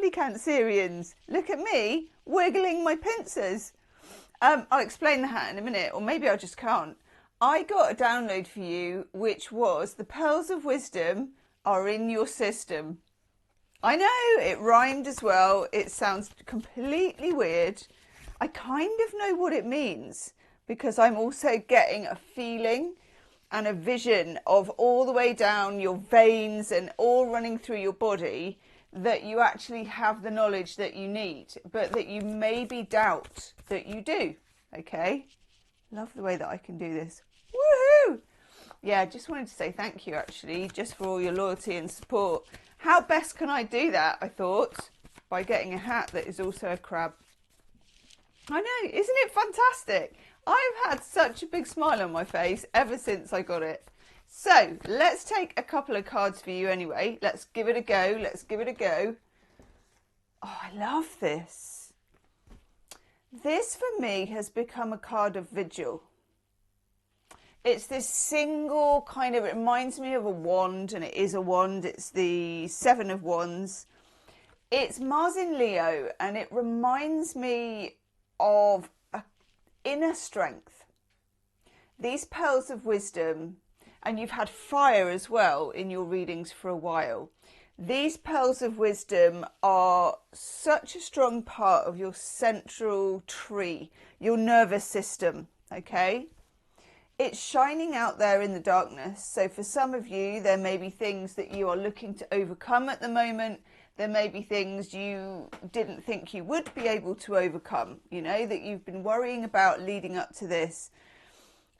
lovely Cancerians. Look at me wiggling my pincers. I'll explain the hat in a minute, or maybe I just can't. I got a download for you, which was the pearls of wisdom are in your system. I know, it rhymed as well. It sounds completely weird. I kind of know what it means because I'm also getting a feeling and a vision of all the way down your veins and all running through your body that you actually have the knowledge that you need, but that you maybe doubt that you do. Okay? Love the way that I can do this. Woohoo! Yeah, just wanted to say thank you actually, just for all your loyalty and support. How best can I do that, I thought, by getting a hat that is also a crab. I know, isn't it fantastic? I've had such a big smile on my face ever since I got it. So, let's take a couple of cards for you anyway. Let's give it a go, let's give it a go. Oh, I love this. This for me has become a card of vigil. It's this single kind of, it reminds me of a wand, and it is a wand. It's the Seven of Wands. It's Mars in Leo, and it reminds me of inner strength. These pearls of wisdom, and you've had fire as well in your readings for a while. These pearls of wisdom are such a strong part of your central tree, your nervous system, okay? It's shining out there in the darkness. So for some of you, there may be things that you are looking to overcome at the moment. There may be things you didn't think you would be able to overcome, you know, that you've been worrying about leading up to this.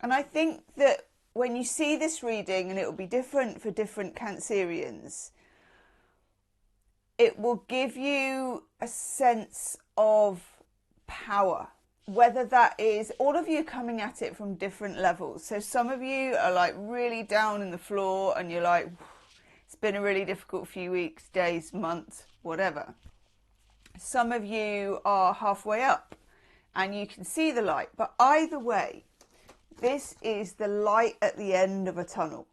And I think that when you see this reading, and it will be different for different Cancerians, it will give you a sense of power. Whether that is, all of you coming at it from different levels. So some of you are like really down in the floor and you're like, it's been a really difficult few weeks, days, months, whatever. Some of you are halfway up and you can see the light. But either way, this is the light at the end of a tunnel.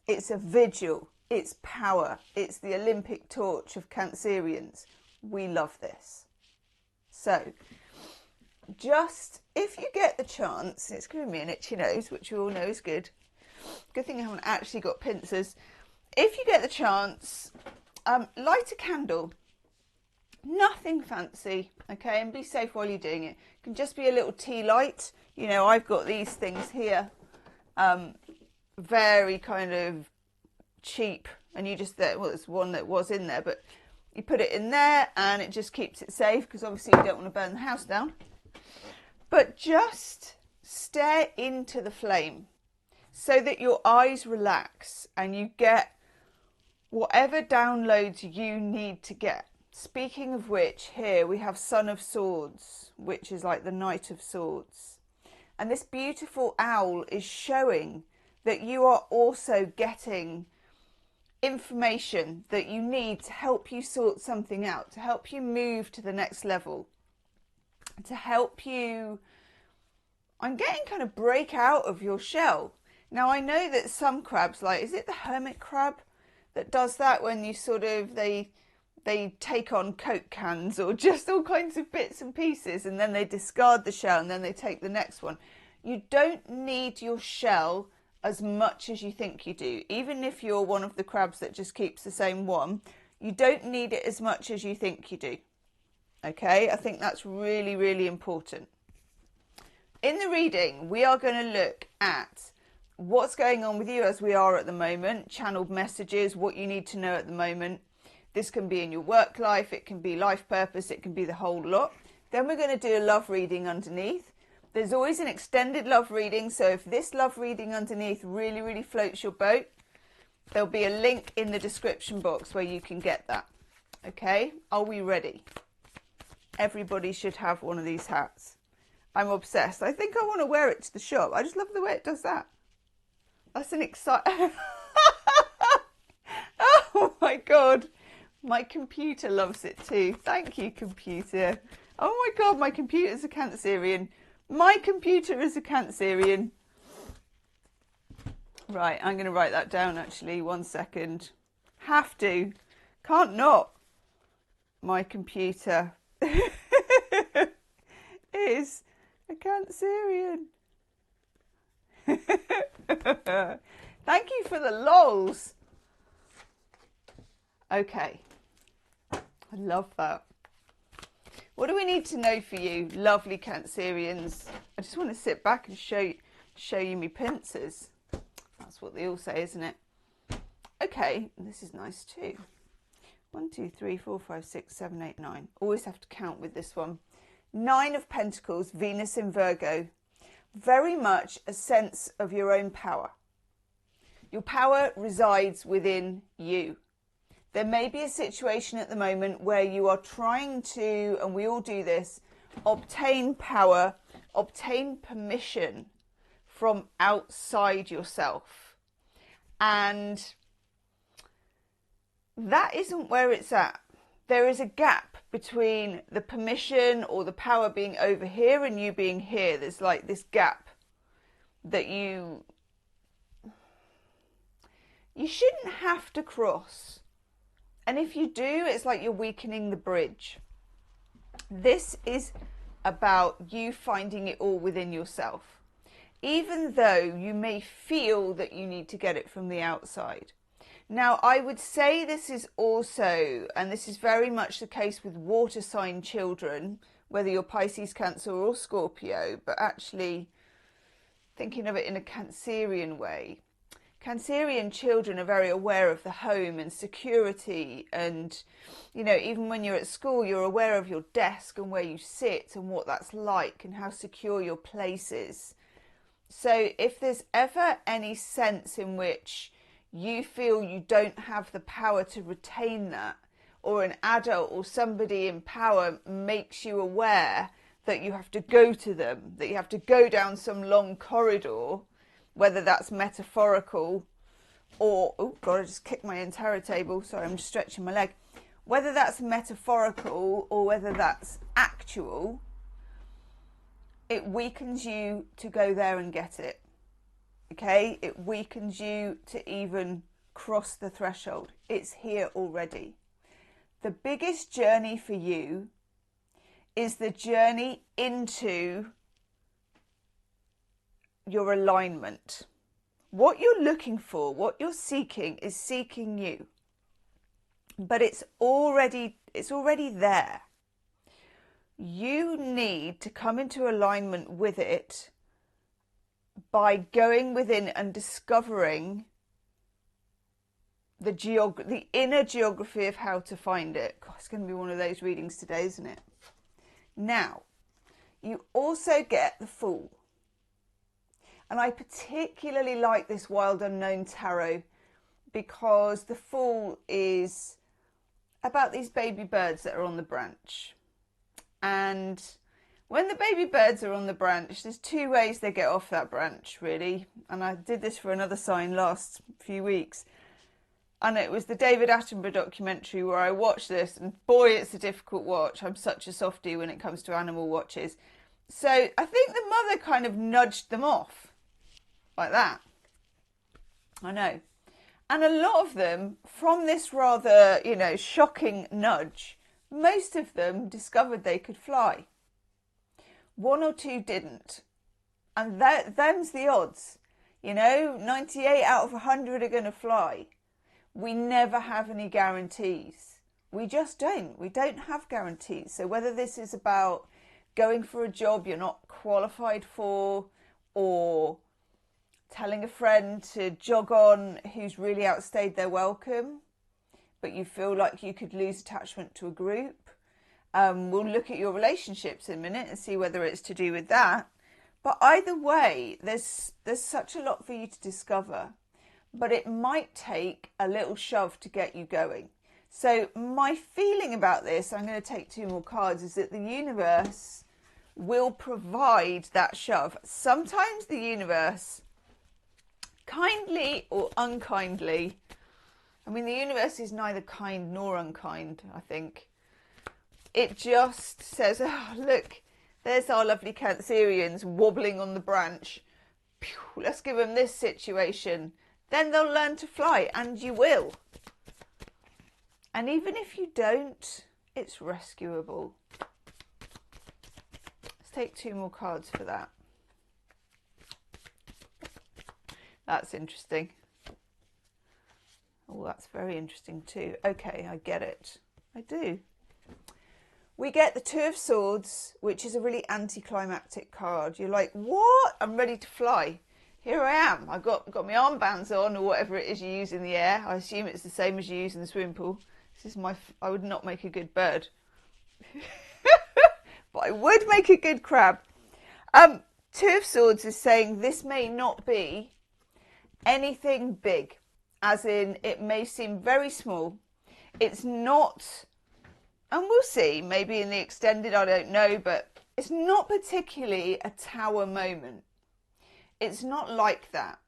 It's a vigil. It's power. It's the Olympic torch of Cancerians. We love this. So, just if you get the chance, it's giving me an itchy nose, which you all know is good. Good thing I haven't actually got pincers. If you get the chance, light a candle. Nothing fancy, okay? And be safe while you're doing it. It can just be a little tea light. You know, I've got these things here. Very kind of cheap. And you just, well, there's one that was in there, but you put it in there and it just keeps it safe because obviously you don't want to burn the house down. But just stare into the flame so that your eyes relax and you get whatever downloads you need to get. Speaking of which, here we have Son of Swords, which is like the Knight of Swords. And this beautiful owl is showing that you are also getting information that you need to help you sort something out, to help you move to the next level, to help you, I'm getting kind of break out of your shell. Now I know that some crabs, like, is it the hermit crab that does that when you sort of, they take on Coke cans or just all kinds of bits and pieces and then they discard the shell and then they take the next one. You don't need your shell as much as you think you do. Even if you're one of the crabs that just keeps the same one, you don't need it as much as you think you do. Okay, I think that's really, really important. In the reading, we are going to look at what's going on with you as we are at the moment, channeled messages, what you need to know at the moment. This can be in your work life, it can be life purpose, it can be the whole lot. Then we're going to do a love reading underneath. There's always an extended love reading, so if this love reading underneath really, really floats your boat, there'll be a link in the description box where you can get that. Okay, are we ready? Everybody should have one of these hats. I'm obsessed. I think I want to wear it to the shop. I just love the way it does that. That's an exciting... Oh my God. My computer loves it too. Thank you, computer. Oh my God, my computer's a Cancerian. My computer is a Cancerian. Right, I'm going to write that down actually. 1 second. Have to. Can't not. my computer is a Cancerian. Thank you for the lols. Okay. I love that. What do we need to know for you, lovely Cancerians? I just want to sit back and show you me pincers. That's what they all say, isn't it? Okay, this is nice too. 1, 2, 3, 4, 5, 6, 7, 8, 9. Always have to count with this one. 9 of Pentacles, Venus in Virgo. Very much a sense of your own power. Your power resides within you. There may be a situation at the moment where you are trying to, and we all do this, obtain power, obtain permission from outside yourself. And that isn't where it's at. There is a gap between the permission or the power being over here and you being here. There's like this gap that you shouldn't have to cross. And if you do, it's like you're weakening the bridge. This is about you finding it all within yourself, even though you may feel that you need to get it from the outside. Now, I would say this is also, and this is very much the case with water sign children, whether you're Pisces, Cancer or Scorpio, but actually thinking of it in a Cancerian way. Cancerian children are very aware of the home and security, and you know, even when you're at school, you're aware of your desk and where you sit and what that's like and how secure your place is. So if there's ever any sense in which you feel you don't have the power to retain that, or an adult or somebody in power makes you aware that you have to go to them, that you have to go down some long corridor, whether that's metaphorical or, oh God, I just kicked my entire table, sorry, I'm just stretching my leg. Whether that's metaphorical or whether that's actual, it weakens you to go there and get it. Okay, it weakens you to even cross the threshold. It's here already. The biggest journey for you is the journey into your alignment. What you're looking for, what you're seeking, is seeking you. But it's already there. You need to come into alignment with it by going within and discovering the inner geography of how to find it. God, it's going to be one of those readings today, isn't it? Now, you also get the Fool. And I particularly like this Wild Unknown Tarot because the Fool is about these baby birds that are on the branch. And when the baby birds are on the branch, there's 2 ways they get off that branch, really. And I did this for another sign last few weeks. And it was the David Attenborough documentary where I watched this. And boy, it's a difficult watch. I'm such a softie when it comes to animal watches. So I think the mother kind of nudged them off. Like that. I know. And a lot of them, from this rather, you know, shocking nudge, most of them discovered they could fly. 1 or 2 didn't. And them's the odds. You know, 98 out of 100 are going to fly. We never have any guarantees. We just don't. We don't have guarantees. So whether this is about going for a job you're not qualified for, or telling a friend to jog on who's really outstayed their welcome, but you feel like you could lose attachment to a group. We'll look at your relationships in a minute and see whether it's to do with that. But either way, there's such a lot for you to discover. But it might take a little shove to get you going. So my feeling about this, I'm going to take 2 more cards, is that the universe will provide that shove. Sometimes the universe, kindly or unkindly, I mean, the universe is neither kind nor unkind, I think. It just says, oh, look, there's our lovely Cancerians wobbling on the branch. Pew, let's give them this situation. Then they'll learn to fly, and you will. And even if you don't, it's rescuable. Let's take 2 more cards for that. That's interesting. Oh, that's very interesting too. Okay, I get it. I do. We get the 2 of Swords, which is a really anticlimactic card. You're like, what? I'm ready to fly. Here I am. I've got my armbands on, or whatever it is you use in the air. I assume it's the same as you use in the swimming pool. This is I would not make a good bird. But I would make a good crab. 2 of Swords is saying this may not be anything big. As in, it may seem very small. It's not, and we'll see, maybe in the extended, I don't know, but it's not particularly a tower moment. It's not like that.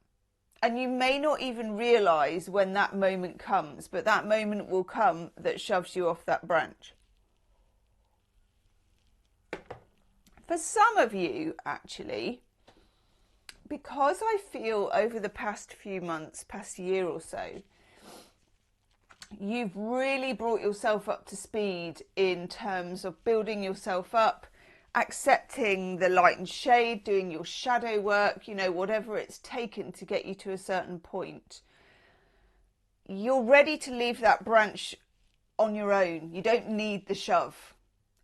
And you may not even realise when that moment comes, but that moment will come that shoves you off that branch. For some of you, actually, because I feel over the past few months, past year or so, you've really brought yourself up to speed in terms of building yourself up, accepting the light and shade, doing your shadow work, you know, whatever it's taken to get you to a certain point. You're ready to leave that branch on your own. You don't need the shove.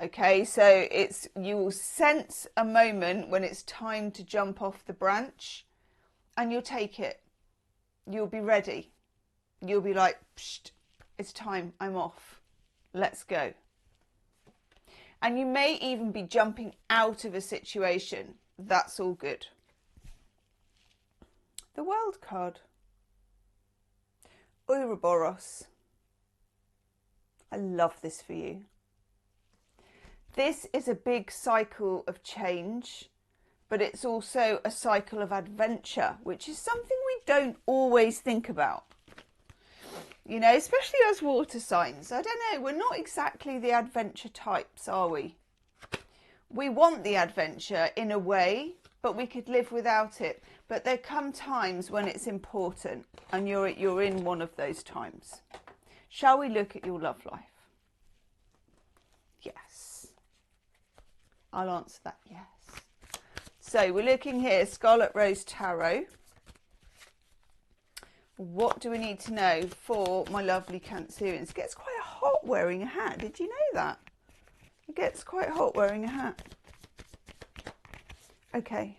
Okay, so you will sense a moment when it's time to jump off the branch, and you'll take it. You'll be ready. You'll be like, psst, it's time, I'm off. Let's go. And you may even be jumping out of a situation. That's all good. The World card. Ouroboros. I love this for you. This is a big cycle of change, but it's also a cycle of adventure, which is something we don't always think about. You know, especially as water signs. I don't know, we're not exactly the adventure types, are we? We want the adventure in a way, but we could live without it. But there come times when it's important, and you're in one of those times. Shall we look at your love life? Yes. I'll answer that yes. So we're looking here, Scarlet Rose Tarot. What do we need to know for my lovely Cancerians? It gets quite hot wearing a hat. Did you know that? It gets quite hot wearing a hat. Okay.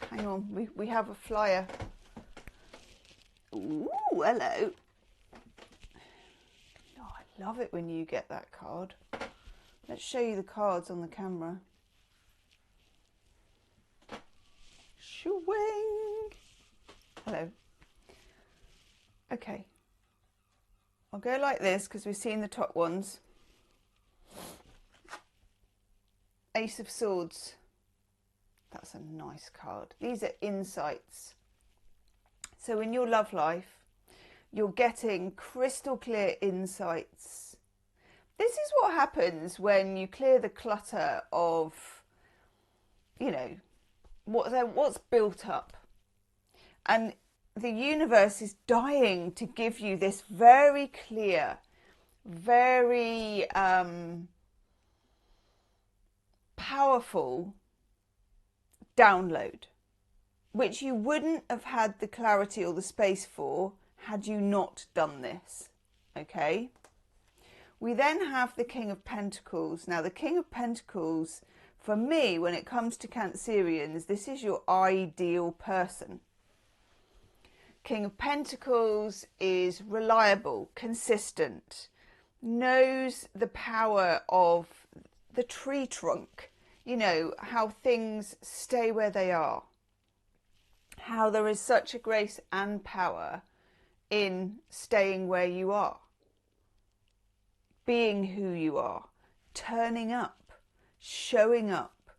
Hang on, we have a flyer. Ooh, hello. Love it when you get that card. Let's show you the cards on the camera. Swing. Hello. Okay. I'll go like this because we've seen the top ones. Ace of Swords. That's a nice card. These are insights. So in your love life, you're getting crystal clear insights. This is what happens when you clear the clutter of, you know, what's built up. And the universe is dying to give you this very clear, very powerful download, which you wouldn't have had the clarity or the space for had you not done this, okay? We then have the King of Pentacles. Now, the King of Pentacles, for me, when it comes to Cancerians, this is your ideal person. King of Pentacles is reliable, consistent, knows the power of the tree trunk, you know, how things stay where they are, how there is such a grace and power in staying where you are, being who you are, turning up, showing up,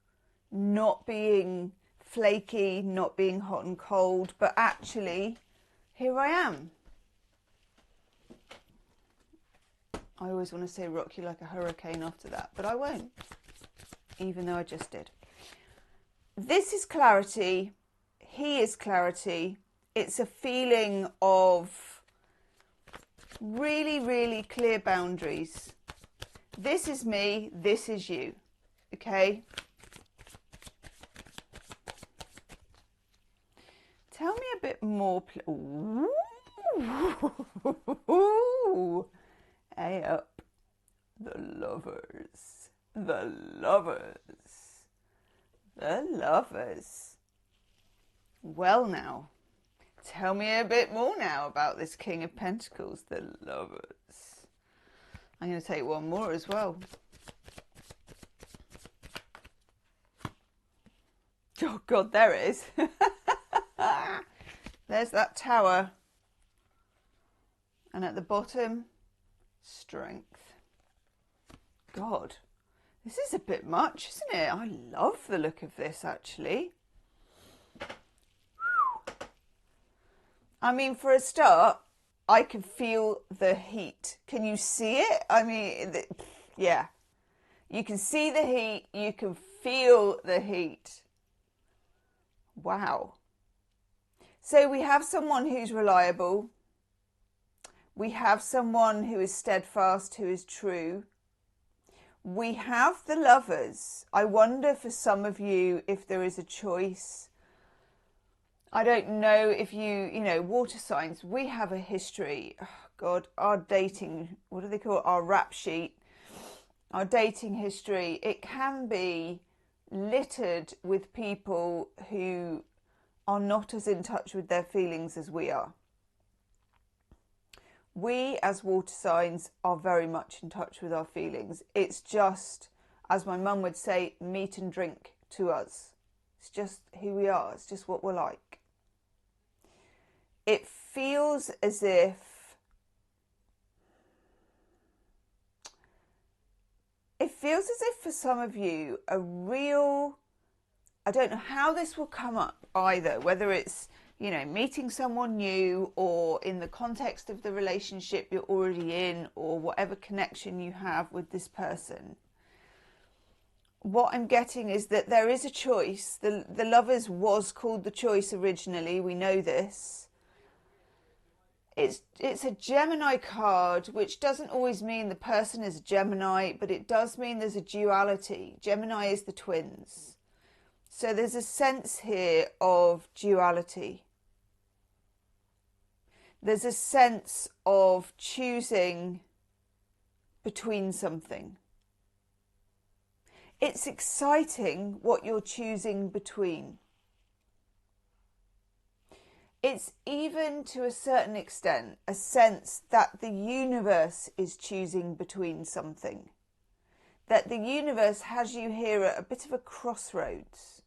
not being flaky, not being hot and cold, but actually, here I am. I always want to say rock you like a hurricane after that, but I won't, even though I just did. This is clarity. He is clarity. It's a feeling of really, really clear boundaries. This is me, this is you, okay? Tell me a bit more, ooh. Hey up, the lovers, the lovers, the lovers. Well now, tell me a bit more now about this King of Pentacles, the lovers. I'm going to take one more as well. Oh God, there it is. There's that Tower. And at the bottom, Strength. God, this is a bit much, isn't it? I love the look of this, actually. I mean, for a start, I can feel the heat. Can you see it? I mean, yeah. You can see the heat. You can feel the heat. Wow. So we have someone who's reliable. We have someone who is steadfast, who is true. We have the lovers. I wonder for some of you if there is a choice. I don't know if you know, water signs, we have a history. Oh God, our dating, what do they call it? Our rap sheet, our dating history. It can be littered with people who are not as in touch with their feelings as we are. We as water signs are very much in touch with our feelings. It's just, as my mum would say, meat and drink to us. It's just who we are. It's just what we're like. It feels as if for some of you a real, I don't know how this will come up either, whether it's, you know, meeting someone new or in the context of the relationship you're already in or whatever connection you have with this person. What I'm getting is that there is a choice. The lovers was called the choice originally. We know this. It's a Gemini card, which doesn't always mean the person is a Gemini, but it does mean there's a duality. Gemini is the twins. So there's a sense here of duality. There's a sense of choosing between something. It's exciting what you're choosing between. It's even to a certain extent a sense that the universe is choosing between something. That the universe has you here at a bit of a crossroads.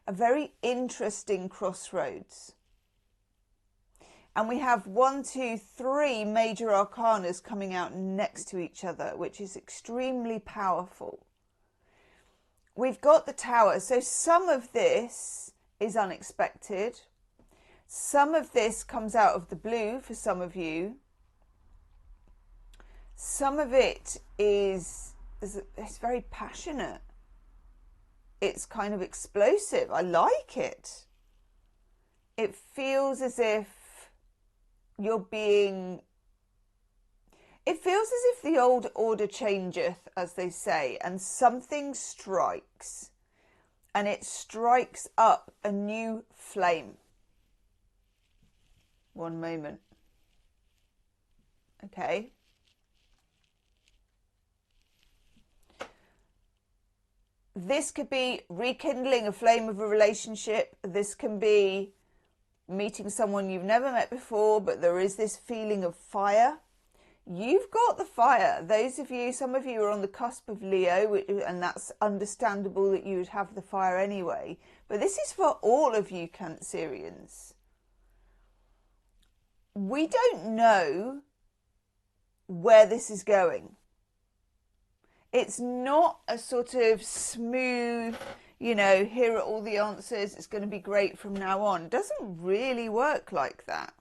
A very interesting crossroads. And we have 1, 2, 3 major arcanas coming out next to each other, which is extremely powerful. We've got the Tower. So some of this is unexpected. Some of this comes out of the blue for some of you. Some of it it's very passionate. It's kind of explosive. I like it. It feels as if you're being... It feels as if the old order changeth, as they say, and something strikes. And it strikes up a new flame. One moment. Okay. This could be rekindling a flame of a relationship. This can be meeting someone you've never met before, but there is this feeling of fire. You've got the fire. Those of you, some of you are on the cusp of Leo, and that's understandable that you would have the fire anyway. But this is for all of you Cancerians. We don't know where this is going. It's not a sort of smooth, you know, here are all the answers, it's going to be great from now on. It doesn't really work like that.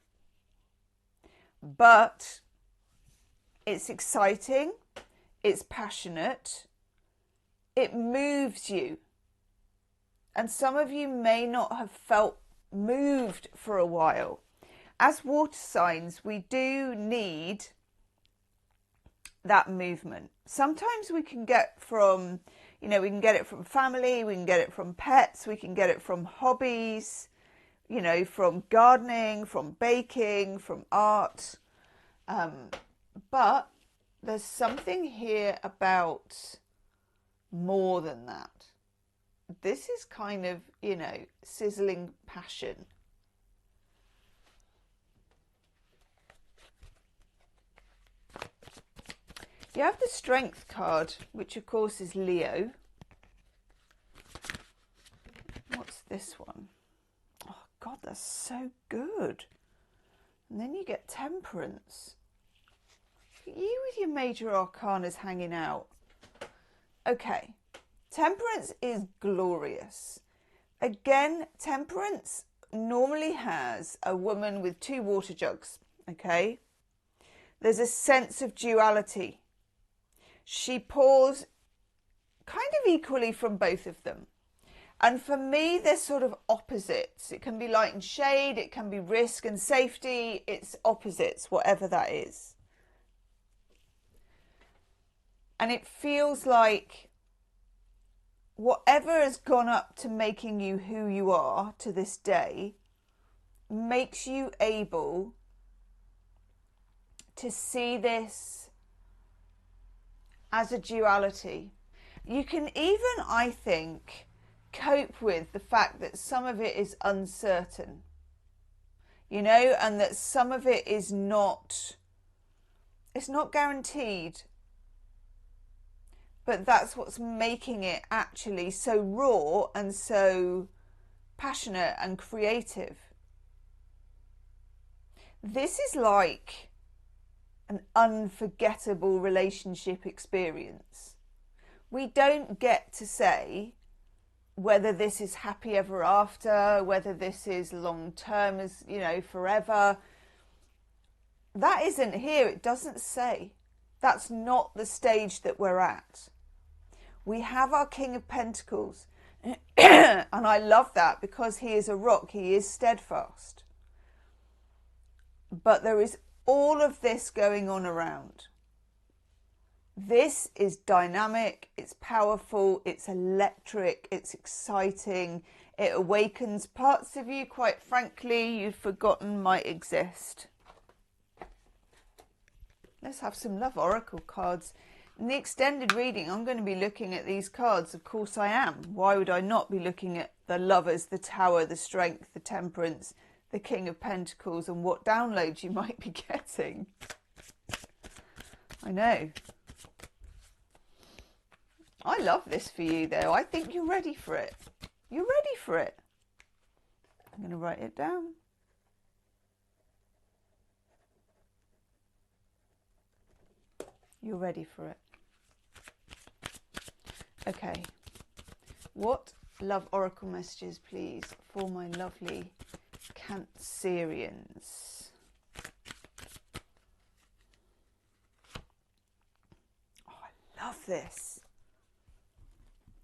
But it's exciting, it's passionate, it moves you. And some of you may not have felt moved for a while. As water signs, we do need that movement. Sometimes we can get from, you know, we can get it from family, we can get it from pets, we can get it from hobbies, you know, from gardening, from baking, from art. But there's something here about more than that. This is kind of, you know, sizzling passion. You have the Strength card, which of course is Leo. What's this one? Oh God, that's so good. And then you get Temperance. You with your major arcanas hanging out. Okay, Temperance is glorious. Again, Temperance normally has a woman with 2 water jugs, okay? There's a sense of duality. She pours kind of equally from both of them. And for me, they're sort of opposites. It can be light and shade, it can be risk and safety. It's opposites, whatever that is. And it feels like whatever has gone up to making you who you are to this day makes you able to see this as a duality. You can even, I think, cope with the fact that some of it is uncertain, you know, and that some of it is not, it's not guaranteed. But that's what's making it actually so raw and so passionate and creative. This is like an unforgettable relationship experience. We don't get to say whether this is happy ever after, whether this is long term, as you know, forever. That isn't here. It doesn't say. That's not the stage that we're at. We have our King of Pentacles, and I love that because he is a rock. He is steadfast. But there is all of this going on around. This is dynamic, it's powerful, it's electric, it's exciting. It awakens parts of you, quite frankly, you've forgotten might exist. Let's have some love oracle cards. In the extended reading, I'm going to be looking at these cards. Of course I am. Why would I not be looking at the Lovers, the Tower, the Strength, the Temperance, the King of Pentacles, and what downloads you might be getting? I know. I love this for you, though. I think you're ready for it. You're ready for it. I'm going to write it down. You're ready for it. Okay. What love oracle messages, please, for my lovely Cancerians? Oh, I love this.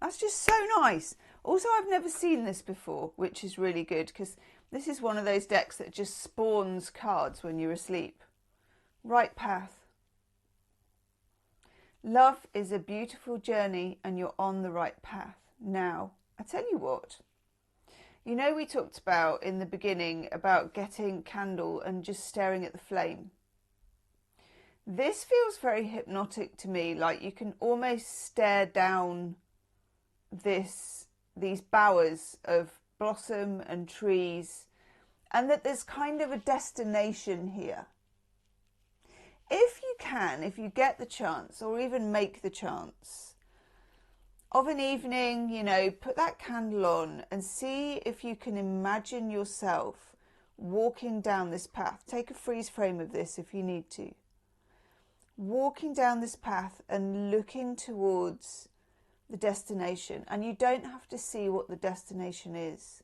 That's just so nice. Also, I've never seen this before, which is really good because this is one of those decks that just spawns cards when you're asleep. Right path. Love is a beautiful journey and you're on the right path. Now, I tell you what, you know, we talked about in the beginning about getting candle and just staring at the flame. This feels very hypnotic to me, like you can almost stare down these bowers of blossom and trees, and that there's kind of a destination here. If you can, if you get the chance, or even make the chance of an evening, you know, put that candle on and see if you can imagine yourself walking down this path. Take a freeze frame of this if you need to. Walking down this path and looking towards the destination, and you don't have to see what the destination is.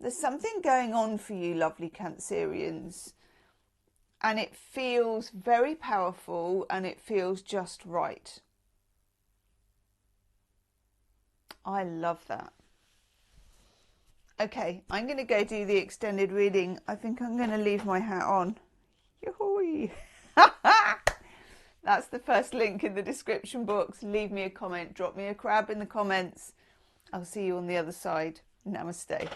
There's something going on for you, lovely Cancerians, and it feels very powerful and it feels just right. I love that. Okay, I'm going to go do the extended reading. I think I'm going to leave my hat on. Yoo-hoo! That's the first link in the description box. Leave me a comment. Drop me a crab in the comments. I'll see you on the other side. Namaste.